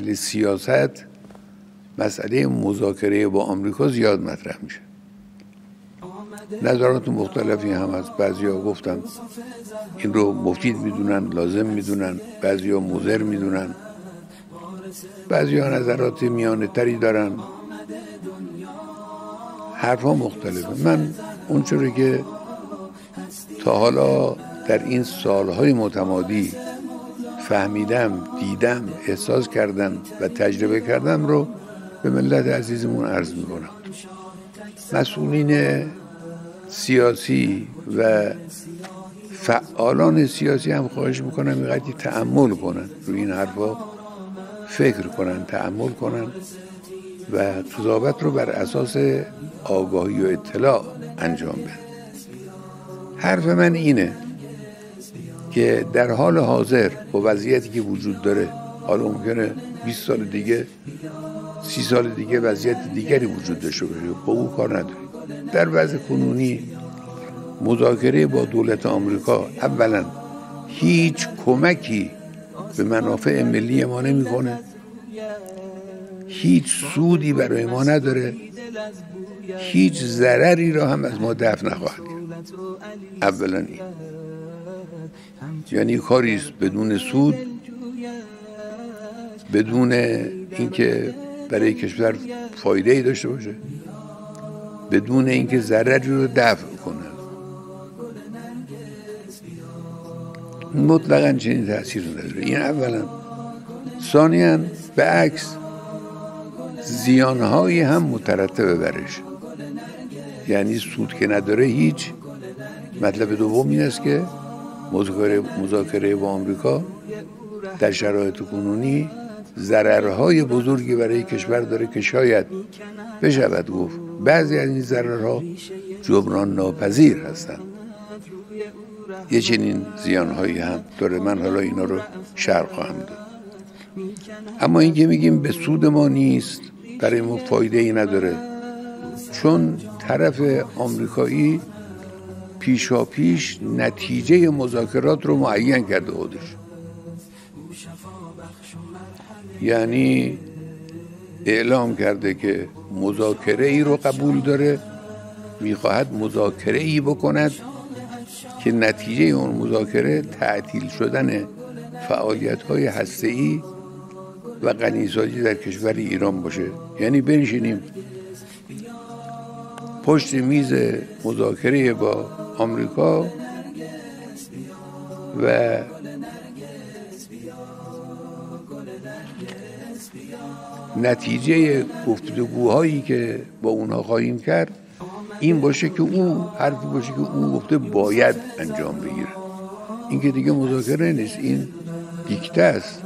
سیاست مسئله مذاکره با آمریکا زیاد مطرح میشه. نظرات مختلفی هم هست. بعضیا گفتن این رو مفید میدونن، لازم میدونن، بعضیا مضر میدونن، بعضیا نظرات میانه تری دارن. حرفا مختلفه. من اونچوری که تا حالا در این سالهای متمادی فهمیدم، دیدم، احساس کردم و تجربه کردم رو به ملت عزیزمون عرض میکنم. مسئولین سیاسی و فعالان سیاسی هم خواهش میکنم اینقدر تأمل کنن، روی این حرفا فکر کنن، تأمل کنن و قضاوت رو بر اساس آگاهی و اطلاع انجام بدن. حرف من اینه که در حال حاضر با وضعیتی که وجود داره، حالا ممکنه 20 سال دیگه، 30 سال دیگه وضعیت دیگری وجود داشته باشه، با او کار نداریم. در وضع کنونی مذاکره با دولت آمریکا اولا هیچ کمکی به منافع ملی ما نمیکنه، هیچ سودی برای ما نداره، هیچ ضرری را هم از ما دفع نخواهد کرد. اولا این یعنی کاریست بدون سود، بدون اینکه برای کشور فایده ای داشته باشه، بدون اینکه ضرری رو دفع کنه. مطلقاً چنین تأثیری نداره. این اولا. ثانیاً به عکس زیانهایی هم مترتب برش، یعنی سود که نداره هیچ. مطلب دوم این است که مذاکره با آمریکا در شرایط کنونی ضررهای بزرگی برای کشور داره که شاید بشود گفت بعضی از این ضررها جبران ناپذیر هستند. یه چنین زیانهایی هم داره. من حالا اینا رو شرح خواهم داد. اما این که میگیم به سود ما نیست، برای ما فایده ای نداره، چون طرف آمریکایی پیشاپیش نتیجه مذاکرات رو معین کرده خودش. یعنی اعلام کرده که مذاکره ای رو قبول داره، میخواهد مذاکره ای بکند که نتیجه اون مذاکره تعطیل شدن فعالیت‌های هسته‌ای و غنیسازی در کشور ایران باشه. یعنی بنشینیم پشت میز مذاکره با آمریکا و نتیجه گفتگوهایی که با اونها خواهیم کرد این باشه که او حرفی باشه که او گفته باید انجام بگیره. این که دیگه مذاکره نیست، این دیکته است،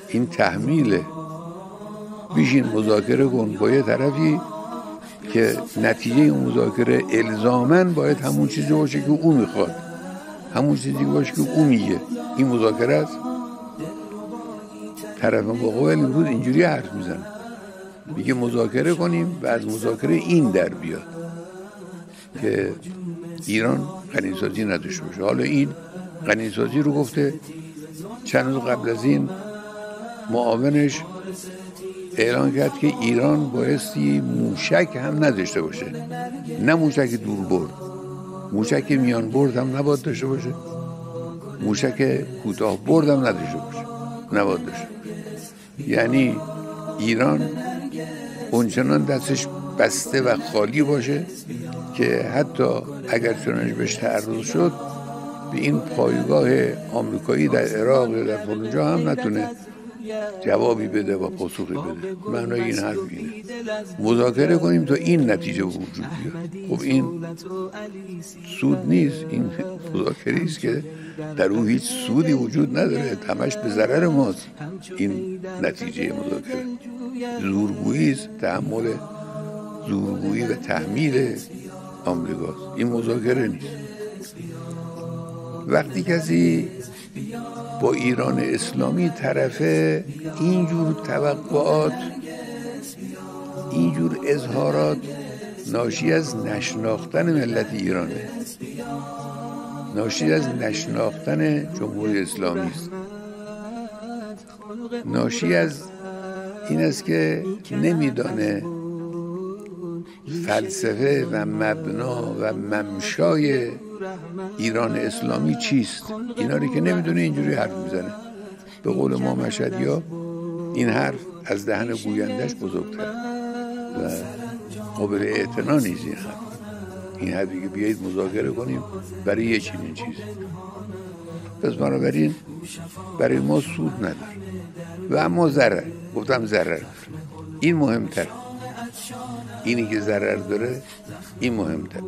این تحمیله. بیشین مذاکره کن با یه طرفی که نتیجه اون مذاکره الزاماً باید همون چیزی باشه که او میخواد، همون چیزی باشه که او میگه. این مذاکره است. طرف مقابل امروز اینجوری حرف میزنه، میگه مذاکره کنیم و از مذاکره این در بیاد که ایران غنیسازی نداشته باشه. حالا این غنیسازی رو گفته. چند روز قبل از این معاونش اعلان کرد که ایران بایستی موشک هم نداشته باشه، نه موشک دور برد، موشک میان برد هم نباید داشته باشه، موشک کوتاه برد هم نداشته باشه، نباید داشته باشه. یعنی ایران اونچنان دستش بسته و خالی باشه که حتی اگر چنانش بهش تعرض شد به این پایگاه آمریکایی در عراق یا در فلانجا هم نتونه جوابی بده و پاسخی بده. معنای این حرف اینه مذاکره کنیم تا این نتیجه وجود بیاد. خب این سود نیست، این مذاکره است که در او هیچ سودی وجود نداره، همش به ضرر ماست. این نتیجه مذاکره زورگویی است، تحمل زورگویی و تحمیل آمریکاست. این مذاکره نیست. وقتی کسی با ایران اسلامی طرفه، اینجور توقعات، اینجور اظهارات ناشی از نشناختن ملت ایرانه، ناشی از نشناختن جمهوری اسلامی است. ناشی از این است که نمیدانه فلسفه و مبنا و ممشای ایران اسلامی چیست. اینا رو که نمیدونه اینجوری حرف میزنه. به قول ما مشهدی‌ها این حرف از دهن گویندش بزرگتر و قابل اعتنا نیست. این حرفی که بیایید مذاکره کنیم برای یه چنین چیزی، پس بنابراین برای ما سود نداره و اما ضرر، گفتم ضرر، این مهمتر، اینی که ضرر داره این مهمتر.